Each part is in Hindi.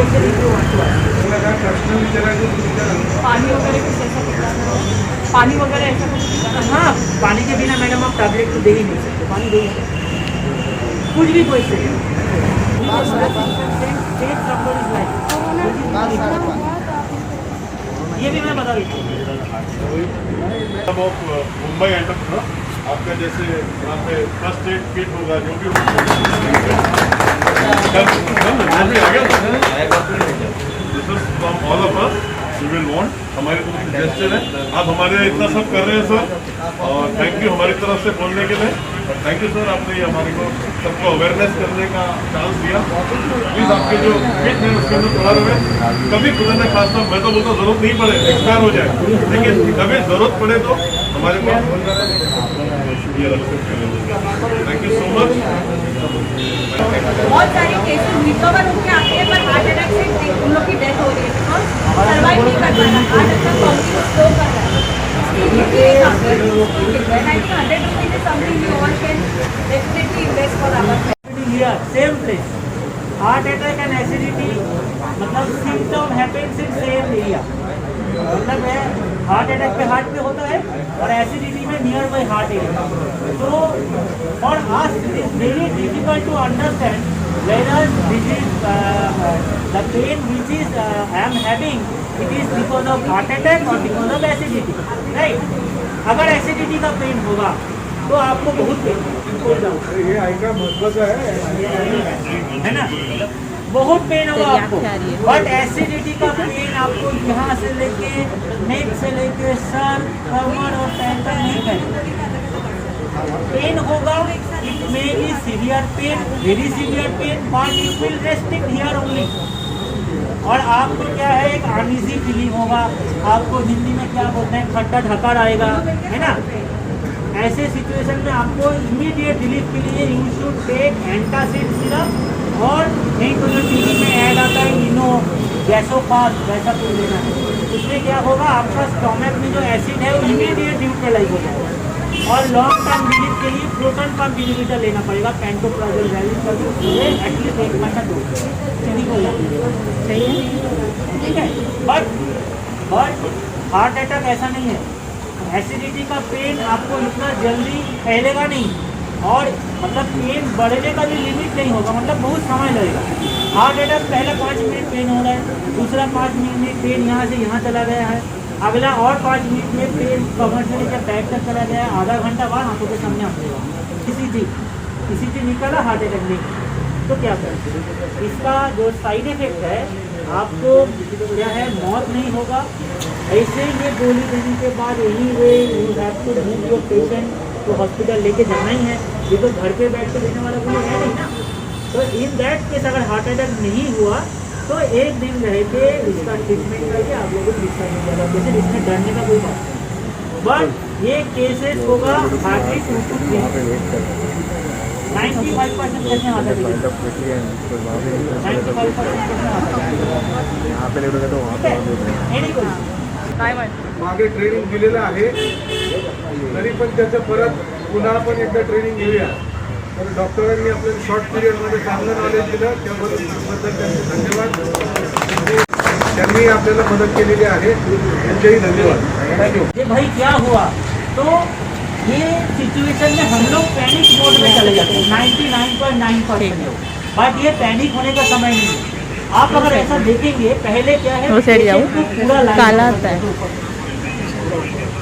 एक्चुअली यू वांट टू पानी वगैरह कुछ ऐसा पीता है? पानी वगैरह ऐसा कुछ पीता है? हाँ, पानी के बिना मैडम आप टैबलेट तो दे ही नहीं सकते, पानी दे ही सकते कुछ भी कोई से ये भी मैं बता देता हूँ। जब आप मुंबई एंटर था आपका जैसे यहाँ पे फर्स्ट एड किट होगा जो भी all of us you will want हमारी तरफ से जेस्चर है आप हमारे इतना सब कर रहे हैं सर और थैंक यू हमारी तरफ से बोलने के लिए और थैंक यू सर आपने हमारे को सबको अवेयरनेस करने का चांस दिया प्लीज़ आपके जो किट है उसके अंदर थोड़ा रहे कभी खुदा ने खास तौर मैं तो बोलता जरूरत नहीं पड़े एक्सपायर हो जाए लेकिन कभी जरूरत पड़े तो हमारे पास ये रख सकते हैं थैंक यू सो मच। बहुत सारे केसेस रिकवर होकर आते हैं पर हार्ट अटैक से उन लोग की डेथ हो रही है और सर्वाइव नहीं कर पा रहा हार्ट अटैक काउंटिंग स्लो कर रहा है। Same place heart attack and acidity मतलब symptom happens in same area मतलब है हार्ट अटैक पे हार्ट पे होता है और एसिडिटी में नियर बाई हार्ट एरिया। तो for us it is very difficult to understand whether this is the pain which is I am having it is because of heart attack or because of acidity, right? अगर एसिडिटी का पेन होगा तो आपको बहुत पेन ये आई का मतलब है ना बहुत पेन होगा आपको बट एसिडिटी का पेन आपको यहाँ से लेके नेक से लेके सर कमर और पैर तक नहीं करेगा। पेन होगा it may be severe pain very severe pain but it will restrict here only और आपको क्या है एक अनईजी फीलिंग होगा आपको हिंदी में क्या बोलते हैं खट्टा ढकार आएगा है ना। ऐसे सिचुएशन में आपको इमीडिएट रिलीफ के लिए you should take antacid syrup और नहीं तो जो टीवी में ऐड आता है इनो गैसोफास वैसा कुछ लेना है। उसमें क्या होगा आपका स्टोमक में जो एसिड है वो इमीडिएट न्यूट्रलाइज हो जाएगा और लॉन्ग टर्म रिलीफ के लिए प्रोटॉन पंप इनहिबिटर लेना पड़ेगा पेंटोप्राजोल वैलिन करके एटलीस्ट 1 महीना दो सही है ठीक है। बट हार्ट अटैक ऐसा नहीं है एसिडिटी का पेन आपको इतना जल्दी फैलेगा नहीं और मतलब पेन बढ़ने का भी लिमिट नहीं होगा मतलब बहुत समय लगेगा। हार्ट अटैक पहले 5 मिनट पेन हो रहा है दूसरा 5 मिनट में पेन यहाँ से यहाँ चला गया है अगला और 5 मिनट में पेन कमर से लेकर बैक तक चला गया है आधा घंटा बाद आंखों के सामने आ जाएगा किसी चीज़ निकला हार्ट अटैक नहीं तो क्या करें। इसका जो साइड इफेक्ट है आपको क्या है मौत नहीं होगा ऐसे ये गोली देने के बाद यही way you have to move your patient to hospital लेके जाना ही है ये तो घर पे बैठ के देने वाला कोई है नहीं ना। तो इन दैट केस अगर हार्ट अटैक नहीं हुआ तो 1 दिन रह के इसका ट्रीटमेंट करके आप लोगों को डिस्चार्ज हो जाएगा जैसे इसमें डरने का कोई बात नहीं बट ये केसेस होगा हार्डली 2 to 3 95% कैसे आता है 95% मागे ट्रेनिंग दिलेलं आहे तरी पण त्याचं परत पुन्हा आपण एकदा ट्रेनिंग घेऊया तर डॉक्टरांनी आपल्याला शॉर्ट पिरियडमध्ये चांगलं नॉलेज दिलं त्याबद्दल त्यांचे धन्यवाद त्यांनी आपल्याला मदत केलेली आहे त्यांचेही धन्यवाद थँक्यू। ये भाई क्या हुआ तो ये सिचुएशन में हम लोग पैनिक मोड में चले जाते हैं 99.9% लोग बट ये पैनिक होने का समय नहीं है। आप अगर ऐसा देखेंगे पहले क्या है पूरा काला आता है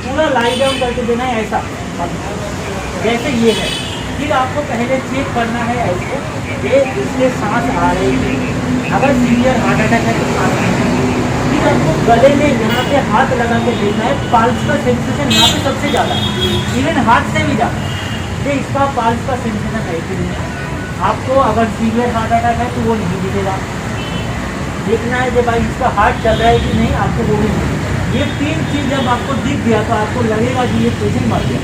पूरा लाई डाउन करके देना है ऐसा जैसे ये है फिर आपको पहले चेक करना है ऐसे कि इसमें सांस आ रही है अगर सीवियर हार्ट अटैक है तो सांस फिर आपको गले में यहाँ पे हाथ लगा के देखना है पल्स का सेंसेशन यहाँ पे सबसे ज़्यादा इवन हाथ से भी ज़्यादा कि इसका पल्स का सेंसेशन है कि नहीं। आपको अगर सीवियर हार्ट अटैक है तो वो नहीं दिखेगा देखना है कि भाई इसका हार्ट चल रहा है कि नहीं आपको वो भी नहीं। ये 3 चीज़ जब आपको दिख गया तो आपको लगेगा कि ये पेशेंट मर गया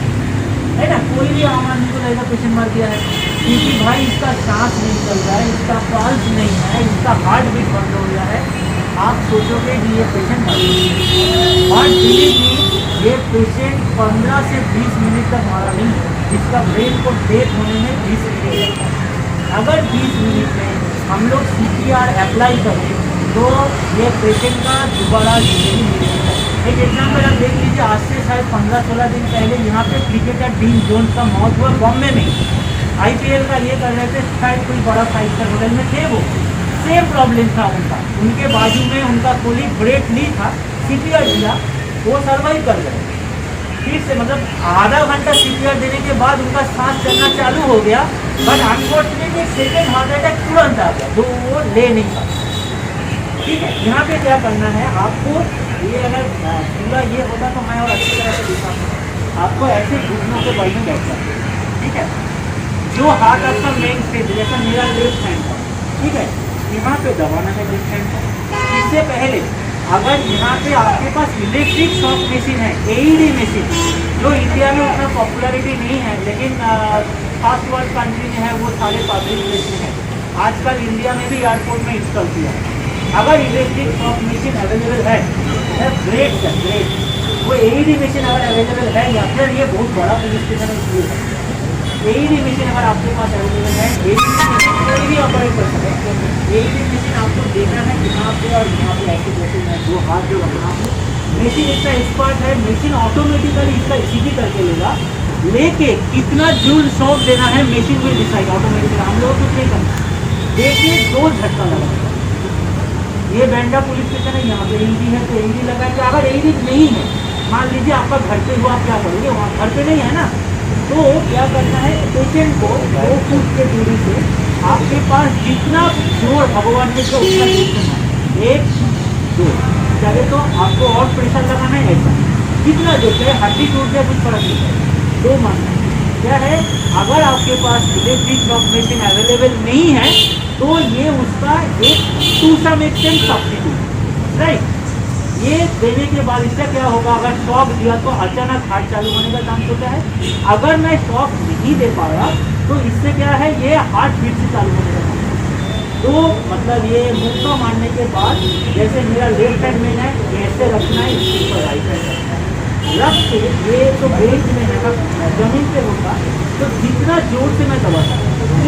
है ना। कोई भी आम आदमी को लगेगा पेशेंट मर गया है क्योंकि भाई इसका सांस नहीं चल रहा है इसका पल्स नहीं है इसका हार्ट बीट बंद हो गया है आप सोचोगे कि ये पेशेंट मर गया और डिलीवरी ये पेशेंट 15 से 20 मिनट तक मारा नहीं जिसका ब्रेन को डेथ होने में 20 मिनट लगता है। अगर 20 मिनट में हम लोग CPR अप्लाई करें तो ये पेशेंट का दोबारा जिंदगी मिलेगा। एक एग्जाम्पल आप देख लीजिए, आज से शायद 15-16 दिन पहले यहाँ पे क्रिकेटर डीन जोन्स का मौत हुआ बॉम्बे में। IPL का ये कर रहे थे, शायद कोई बड़ा 5 स्टार होटल में थे वो। सेम प्रॉब्लम था उनका, उनके बाजू में उनका कोलीग ब्रेट ली था, CPR दिया, वो सर्वाइव कर गए। फिर से मतलब आधा घंटा CPR देने के बाद उनका सांस चलना चालू हो गया, but unfortunately second heart attack तुरंत आ गया, जो वो ले नहीं पाया। ठीक है, यहाँ पे क्या करना है आपको, ये अगर पूरा ये होता तो मैं और अच्छी तरह से दिखाऊंगा आपको। ऐसे घुटनों के बल में बैठना, ठीक है। जो हाथ आपका मेन स्टेज, जैसा मेरा लेफ्ट हैंड था, ठीक है, यहाँ पे दबाना है लेफ्ट हैंड को। इससे पहले अगर यहाँ पे आपके पास इलेक्ट्रिक शॉक मशीन है, AED मशीन, जो इंडिया में उतना पॉपुलरिटी नहीं है, लेकिन फास्ट वर्ल्ड कंट्री में है, वो सारे पब्लिक प्लेस में है। आजकल इंडिया में भी एयरपोर्ट में इंस्टॉल किया है। अगर इलेक्ट्रिक शॉक मशीन अवेलेबल है, ग्रेट है, ग्रेट। वो AED मशीन अगर अवेलेबल है, या फिर ये बहुत बड़ा पुलिस स्टेशन है, AED मशीन अगर आपके पास अवेलेबल है, AED मशीन कोई भी ऑपरेट कर सकते हैं। AED मशीन आपको देखना है यहाँ पे और यहाँ पे ऐसे जैसे मैं दो हाथ जो रखना हूँ, मशीन इतना एक्सपर्ट है, मशीन ऑटोमेटिकली इसका ECG करके लेगा, लेके कितना जूल शॉक देना है मशीन में डिसाइड ऑटोमेटिकली। हम लोग कुछ नहीं करना, देखिए 2 झटका लगा। ये बैंडा पुलिस स्टेशन है, यहाँ पे AED है तो AED लगाएंगे। अगर AED नहीं है, मान लीजिए आपका घर पे हुआ, क्या करोगे, वहाँ घर पे नहीं है ना, तो क्या करना है, पेशेंट को 2 फुट के दूरी से आपके पास जितना जोर भगवान ने जो उसका देखना है, 1 2 चाहे तो आपको और प्रेशर लगाना है, ऐसा जितना जो चाहे हड्डी टूट जाए कुछ फर्क नहीं है। 2 मानना क्या है, अगर आपके पास इलेक्ट्रिक शॉक मशीन अवेलेबल नहीं है तो ये उसका एक to some extent substitute, right. ये देने के बाद इससे क्या होगा, अगर शॉक दिया तो अचानक हार्ट चालू होने का चांस होता है। अगर मैं शॉक नहीं दे पाया तो इससे क्या है, ये हार्ट फिर से चालू होने का चांस है। तो मतलब ये मुक्का मारने के बाद जैसे मेरा लेफ्ट हैंड में है, ऐसे रखना है, इसके ऊपर राइट हैंड रखना है, रख के ये तो बेंच में है, जमीन पे होगा, तो जितना जोर से मैं दबाता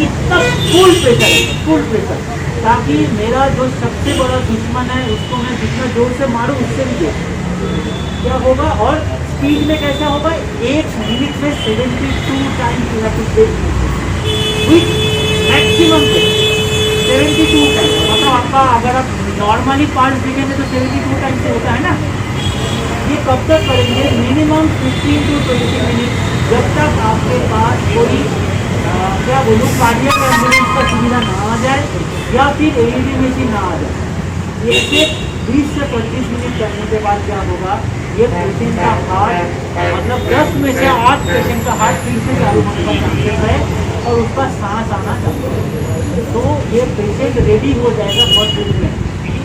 इतना फुल प्रेशर है, फुल प्रेशर, ताकि मेरा जो सबसे बड़ा दुश्मन है उसको मैं जितना जोर से मारूं उससे भी जोर क्या होगा। और स्पीड में कैसा होगा, 1 मिनट में 72 टाइम्स विथ मैक्सिमम 72 टाइम्स। मतलब आपका अगर आप नॉर्मली 5 देखेंगे तो 72 टाइम्स से होता है ना। ये कब तक करेंगे, मिनिमम 15 to 20 मिनट, जब तक आपके पास कोई क्या बोलूँ कार्डियक एम्बुलेंस का सुविधा ना आ जाए या फिर AED मशीन ना आ जाए। ये सिर्फ 20 से 25 मिनट करने के बाद क्या होगा, ये पेशेंट का हार्ट मतलब 10 में से 8 पेशेंट का हार्ट फिर से चालू होने का चांसेस है और उसका सांस आना चालू है, तो ये पेशेंट रेडी हो जाएगा फर्स्ट वीक में।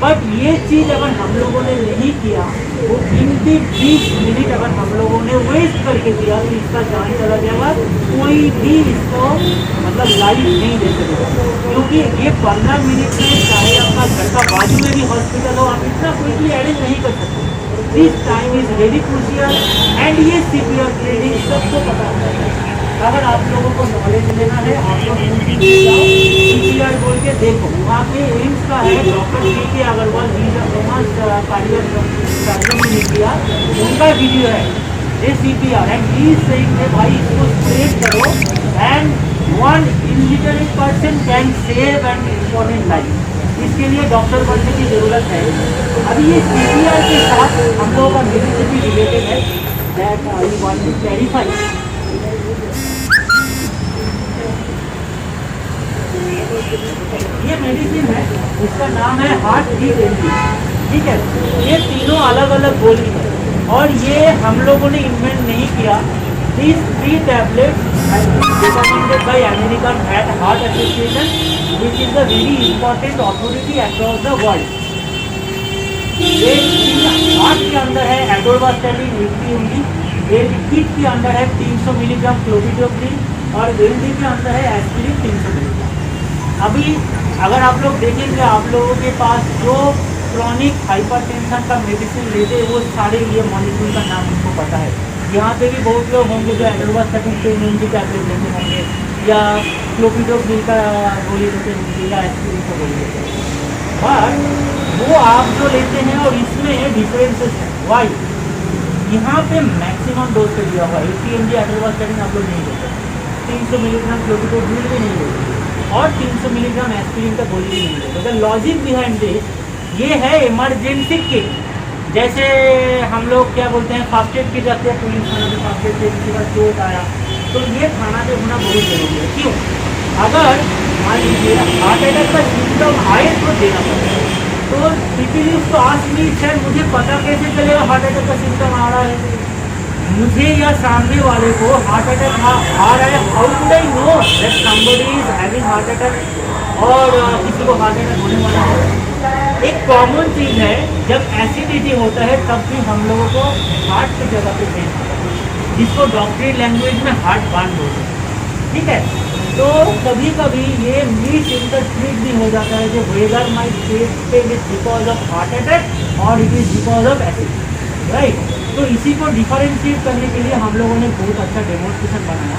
बट ये चीज़ अगर हम लोगों ने नहीं किया, वो 20 मिनट अगर हम लोगों ने वेस्ट करके किया तो इसका जान चला जाएगा, कोई भी इसको मतलब लाइफ नहीं दे सकेगा। क्योंकि ये 15 मिनट में चाहे आपका घर का बाजू में भी हॉस्पिटल हो, आप इतना क्विकली अरेंज नहीं कर सकते। This time is very crucial and ये CPR ट्रेनिंग सबको पता है। अगर आप लोगों को नॉलेज लेना है, आप लोग CPR बोल के देखो, वहाँ पे एम्स का है, doctor DK Agarwal, famous cardiac surgeon in India, उनका वीडियो है ये CPR एंड ही सेइंग कि भाई इसको स्प्रेड करो and 1 illiterate person can save an important life. इसके लिए डॉक्टर बनने की ज़रूरत है। अभी ये CPR के साथ हम लोगों का मेडिसिन भी रिलेटेड है, that I want to clarify. ये मेडिसिन है, इसका नाम है हार्ट बीट एंटी, ठीक है। ये तीनों अलग अलग गोली है और ये हम लोगों ने इन्वेंट नहीं किया। These 3 tablets have been recommended by American Heart Association, which is a very important authority across the world. ये हार्ट के अंदर है एडोर्वास्टैटिन 80 mg, किट के अंदर है 300 मिलीग्राम क्लोपिडोग्रिन और LD के अंदर है एस्पिरिन 300 मिलीग्राम। अभी अगर आप लोग देखेंगे, आप लोगों के पास जो क्रॉनिक हाइपरटेंशन का मेडिसिन लेते हैं वो सारे ये मॉलिक्यूल का नाम उनको पता है। यहाँ पे भी बहुत लोग होंगे जो एडोर्वास्टैटिन 10 mg टैबलेट लेते होंगे या क्लोपिडोग्रिन का गोली लेते होंगे या एस्पिरिन का गोली लेते होंगे, बट वो आप जो लेते हैं और इसमें डिफरेंसेस है। वाई यहाँ पे मैक्सिमम डोज पे दिया हुआ है 80 mg एटोलवास्टेटिन आप लोग नहीं लेते, 300 मिलीग्राम क्लोपिडोग्रिल भी नहीं लेते और 300 मिलीग्राम एस्पिरिन का गोली भी नहीं लेते। द लॉजिक बिहाइंड दिस ये है इमरजेंसी किट। जैसे हम लोग क्या बोलते हैं फर्स्ट एड किट रखते हैं पुलिस थाना में, फर्स्ट एड से किसी का चोट आया तो ये थाना पे होना बहुत जरूरी है। क्यों? अगर मान लीजिए हार्ट अटैक का सिम्टम आए तो देना पड़ेगा। तो people used to ask me sir मुझे पता कैसे चलेगा हार्ट अटैक का सिम्टम आ रहा है, मुझे या सामने वाले को हार्ट अटैक आ रहा है, how could I know that somebody is having heart attack और किसी को हार्ट अटैक होने वाला है। एक कॉमन चीज़ है जब एसिडिटी होता है तब भी हम लोगों को हार्ट की जगह पे पेन होता है, जिसको डॉक्टरी लैंग्वेज में हार्ट बांड बोलते हैं। ठीक है, तो कभी कभी ये मिस इंटरप्रेट भी हो जाता है कि whether my chest pain is because of heart attack और it is because of acidity, right. तो इसी को डिफरेंशिएट करने के लिए हम लोगों ने बहुत अच्छा डेमोन्स्ट्रेशन बनाया।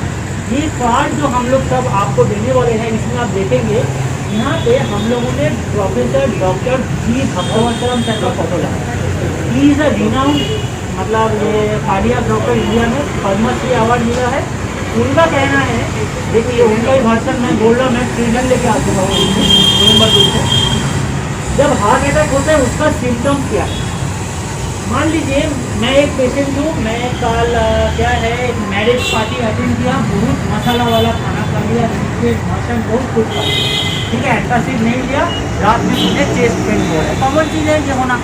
ये कार्ड जो हम लोग सब आपको देने वाले हैं इसमें आप देखेंगे यहाँ पे हम लोगों ने प्रोफेसर डॉक्टर जी भक्तवंतराम सर का फोटो लगाया। ही इज़ अ रिनाउंड मतलब ये कार्डियक डॉक्टर इंडिया में पद्मश्री अवार्ड मिला है। उनका कहना है, देखिए उनका ही भाषण मैं बोल रहा हूँ, मैं ट्रेनर लेके आ चुका हूँ नवंबर 2 से। जब हार्ट अटैक होता है उसका सिम्टम क्या है? मान लीजिए मैं एक पेशेंट हूँ, मैं कल क्या है एक मैरिज पार्टी अटेंड किया, बहुत मसाला वाला खाना खा लिया, भाषण बहुत कुछ खा लिया, ठीक है, एंटासिड नहीं लिया, रात में मुझे चेस्ट पेन हो रहा है, कॉमन चीज़ है ये होना।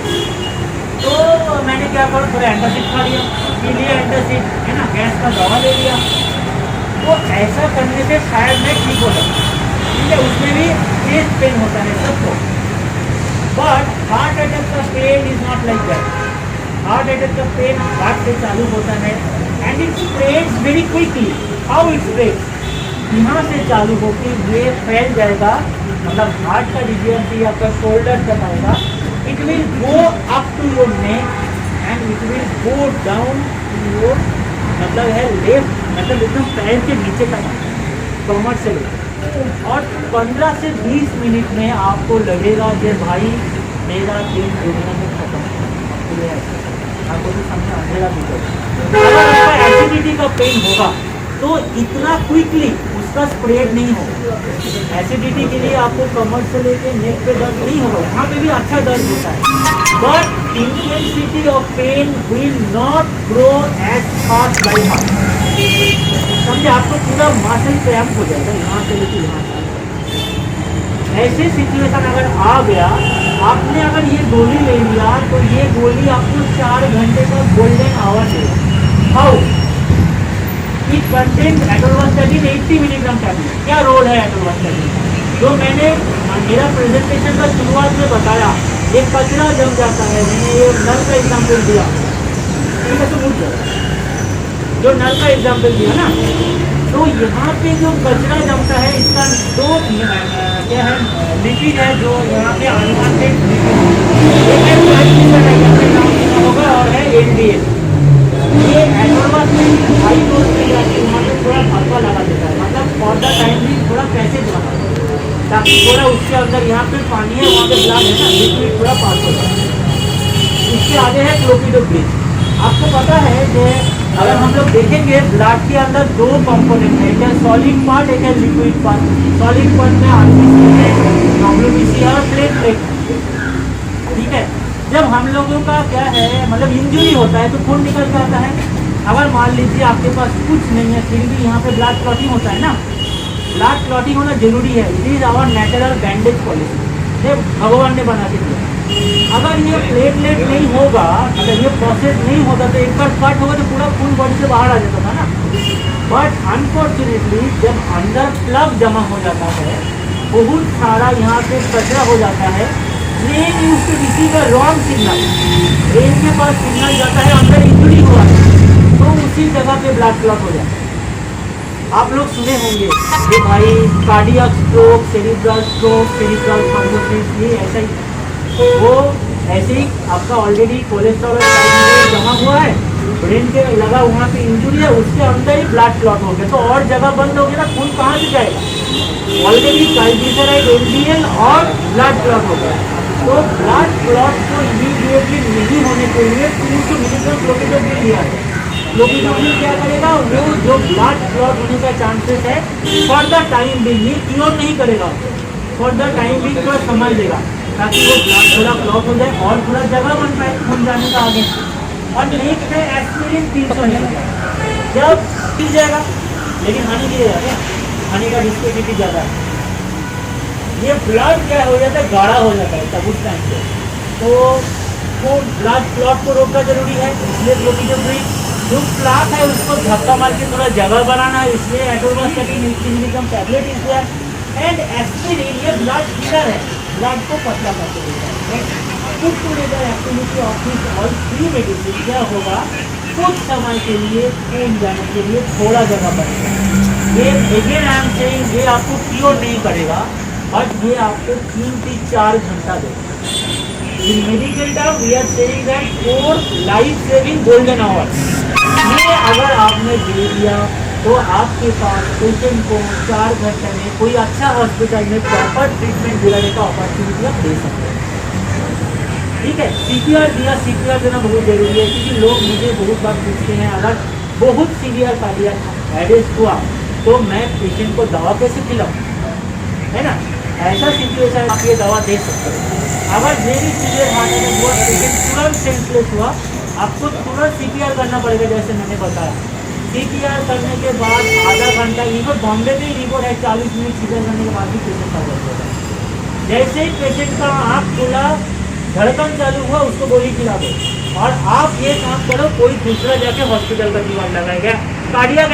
तो मैंने क्या करा, थोड़ा एंटासिड खा लिया, पी लिया एंटासिड, है ना, गैस का दवा ले लिया। तो ऐसा करने से शायद मैं ठीक हो सकता, ठीक है, उसमें भी चेस्ट पेन होता है सबको। बट हार्ट अटैक का pain is not like that. Heart attack का पेन हार्ट से चालू होता है and it spreads very quickly. How it spreads? यहाँ से चालू होकर ये फैल जाएगा, मतलब हार्ट का रीजन से आपका शोल्डर तक आएगा, it will go up to your neck and it will go down to your मतलब है लेफ्ट, मतलब एकदम पैर के नीचे तक कमर से लेकर, और 15 से 20 मिनट में आपको लगेगा कि भाई मेरा दिन दुनिया में खत्म है, आपको तो समझ अंधेरा भी करेगा। अगर आपका एसिडिटी का पेन होगा तो इतना क्विकली उसका स्प्रेड नहीं होगा। एसिडिटी के लिए आपको कमर से लेकर नेक पे दर्द नहीं होगा, यहाँ पे भी अच्छा दर्द होता है, but intensity of pain will not grow as fast by heart. समझे, आपको पूरा मसल क्रैम्प हो जाएगा यहाँ से लेकर यहाँ से। ऐसे सिचुएशन अगर आ गया, आपने अगर ये गोली ले लिया तो ये गोली आपको 4 घंटे का गोल्डन आवर देगा। How? It contains atorvastatin 80 milligram tablet. क्या रोल है एटोलवास्टेटिन? जो मैंने मेरा प्रेजेंटेशन का शुरुआत में बताया, ये कचरा जम जाता है, मैंने ये नल का एग्जाम्पल दिया, ठीक है, तो मुझ जो नल का एग्जाम्पल दिया ना, तो यहाँ पे जो कचरा जमता है इसका दो क्या है लिपिड है जो यहाँ पे अनवांटेड होगा और है LDL। ये एटोलवास्टेटिन हाई डोज पे जाके वहाँ पे थोड़ा धक्का लगा देता है, मतलब फॉर द टाइम भी थोड़ा पैसेज लगा ताकि थोड़ा उसके अंदर यहाँ पे पानी है, वहाँ पे ब्लड है ना, लिक्विड थोड़ा पास हो जाए। इसके आगे है क्लोपिडोग्रिल। आपको पता है कि अगर हम लोग देखेंगे ब्लड के अंदर 2 कंपोनेंट है, एक है सॉलिड पार्ट, एक है लिक्विड पार्ट। सॉलिड पार्ट में आरबीसी है, WBC और प्लेटलेट, ठीक है। जब हम लोगों का क्या है मतलब इंजरी होता है तो खून निकल के आता है। अगर मान लीजिए आपके पास कुछ नहीं है फिर भी यहाँ पे ब्लड क्लॉटिंग होता है ना, ब्लड क्लॉटिंग होना जरूरी है। It is our natural bandage policy, ये भगवान ने बना के दिया। अगर ये प्लेटलेट नहीं होगा, अगर ये प्रोसेस नहीं होता तो एक बार कट होगा तो पूरा खून बॉडी से बाहर आ जाता था ना। बट अनफॉर्चुनेटली जब अंदर प्लग जमा हो जाता है, बहुत सारा यहाँ पे कचरा हो जाता है, brain use to receive the wrong signal, brain के पास सिग्नल जाता है अंदर इंजरी हुआ है तो उसी जगह पे ब्लड क्लॉट हो जाता है। आप लोग सुने होंगे कि भाई cardiac stroke, cerebral stroke, cerebral thrombosis, ये ऐसा ही वो ऐसे ही आपका ऑलरेडी कोलेस्ट्रॉल जमा हुआ है, ब्रेन के लगा वहाँ पे इंजरी है, उसके अंदर ही ब्लड क्लॉट हो गया तो और जगह बंद हो गया ना, खून कहाँ से जाएगा? ऑलरेडी ट्राइग्लिसराइड LDL और ब्लड क्लॉट हो गया। तो ब्लड क्लॉट को इमीडिएटली नहीं होने के लिए 300 मिलीग्राम क्लोपिडोग्रिल दिया है। क्लोपिडोग्रिल क्या करेगा, वो जो ब्लड क्लॉट होने का चांसेस है फॉर द टाइम बिंग, ये क्योर नहीं करेगा, फॉर द टाइम बिंग थोड़ा संभाल देगा ताकि वो ब्लड थोड़ा क्लॉट हो जाए और थोड़ा जगह बन पाए खून जाने का आगे। और नेक्स्ट है एस्पिरिन 300 मिलीग्राम, जब पी जाएगा, लेकिन हानि की है, हानि का विस्कोसिटी ज़्यादा है, ये ब्लड क्या हो जाता है, गाढ़ा हो जाता है तब उस टाइम पे, तो वो ब्लड क्लॉट को रोकना जरूरी है। इसलिए क्लोपिडोग्रिल जो प्लाक है उसको धक्का मार के थोड़ा जगह बनाना है, इसलिए atorvastatin 80 milligram tablet is there. And aspirin ये ब्लड क्लीनर है, ब्लड को पतला करके देता है। कुछ together activity of this all 3 medicine क्या होगा, कुछ समय के लिए खून जाने के लिए थोड़ा जगह बनेगा। ये अगेन आई एम सेइंग, ये आपको क्योर नहीं करेगा, बट ये आपको 3 से 4 घंटा देगा। In medical term we are saying that 4 life saving golden hours. ये अगर आपने दे दिया तो आपके पास पेशेंट को 4 घंटे में कोई अच्छा हॉस्पिटल में प्रॉपर ट्रीटमेंट दिलाने का अपॉर्चुनिटी आप दे सकते हैं। ठीक है, CPR दिया, CPR देना बहुत जरूरी है, क्योंकि लोग मुझे बहुत बार पूछते हैं अगर बहुत सीवियर कार्डियक अरेस्ट हुआ तो मैं पेशेंट को दवा कैसे खिलाऊँ, है ना। ऐसा सिचुएशन आप ये दवा दे सकते हैं। अगर वेरी सीवियर हार्ट अटैक हुआ, पेशेंट तुरंत सेंसलेस हुआ, आपको तुरंत CPR करना पड़ेगा, जैसे मैंने बताया। CPR करने के बाद आधा घंटा, इवन बॉम्बे में ही रिपोर्ट है 40 मिनट CPR करने के बाद भी पेशेंट का बच होगा। जैसे ही पेशेंट का आँख खुला, धड़कन चालू हुआ, उसको गोली खिला दो और आप ये काम करो, कोई दूसरा जाके हॉस्पिटल का दीवार लगाएगा। कार्डियक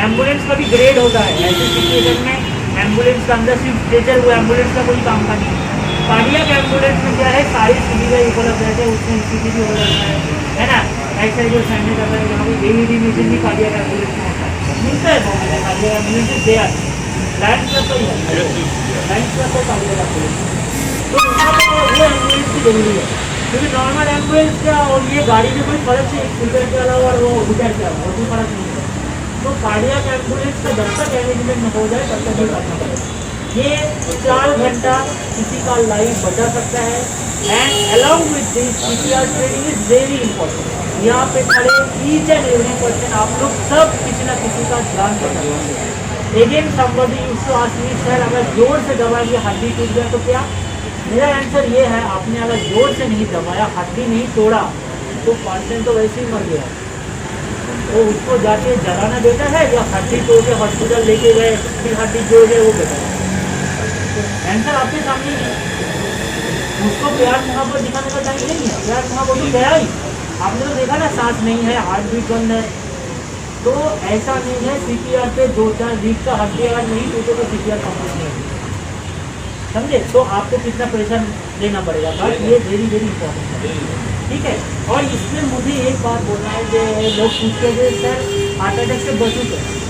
एम्बुलेंस का भी ग्रेड होता है, ऐसे सिचुएशन में एम्बुलेंस का अंदर सिर्फ स्ट्रेचर, वो एम्बुलेंस का कोई काम का नहीं है। कार्डियक एम्बुलेंस में क्या है, सारी सुविधाएं उपलब्ध रहते हैं, उसमें ECG भी उपलब्ध है ना, ऐसे जो सामने कर रहे हैं AED मशीन भी कार्डियक एम्बुलेंस में होता है, मिलता है। कार्डियक एम्बुलेंस दे आते लाइन प्लस तो लाइन प्लस तो कार्डियक एम्बुलेंस, तो यहाँ पर वो एम्बुलेंस की जरूरी है, क्योंकि नॉर्मल एम्बुलेंस का और ये गाड़ी में कोई फर्क नहीं, स्कूटर के अलावा और वो व्हीलचेयर के अलावा कोई फर्क नहीं है। तो कार्डियक एम्बुलेंस का जब तक मैनेजमेंट न हो जाए तब तक ही करना पड़ेगा। ये 4 घंटा किसी का लाइफ बचा सकता है। And along with this CPR training is very important. यहाँ पे खड़े ईच एंड एवरी पर्सन आप लोग सब किसी न किसी का ध्यान रखेंगे। Again somebody used to ask me, sir अगर जोर से दबाएंगे हड्डी टूट जाए तो क्या? मेरा आंसर ये है, आपने अगर जोर से नहीं दबाया, हड्डी नहीं तोड़ा, तो पर्सन तो वैसे ही मर गया। तो उसको जाके जलाना बेटर है या हड्डी तोड़ के हॉस्पिटल लेके गए फिर हड्डी जोड़ गए, वो बेटर है? आंसर आपके सामने ही है। उसको प्यार मोहब्बत दिखाने का टाइम नहीं है, प्यार मोहब्बत तो गया ही। आपने तो देखा ना, सांस नहीं है, हार्ट बीट बंद है, तो ऐसा नहीं है। CPR पे 2-4 वीक का हड्डी अगर नहीं टूटे तो CPR कंप्लीट नहीं होगी, समझे। तो आपको कितना प्रेशर लेना पड़ेगा, बट ये वेरी वेरी इंपॉर्टेंट है, ठीक है। और इसमें मुझे एक बात बोलना है कि लोग पूछते हैं सर हार्ट अटैक से बचूं कैसे,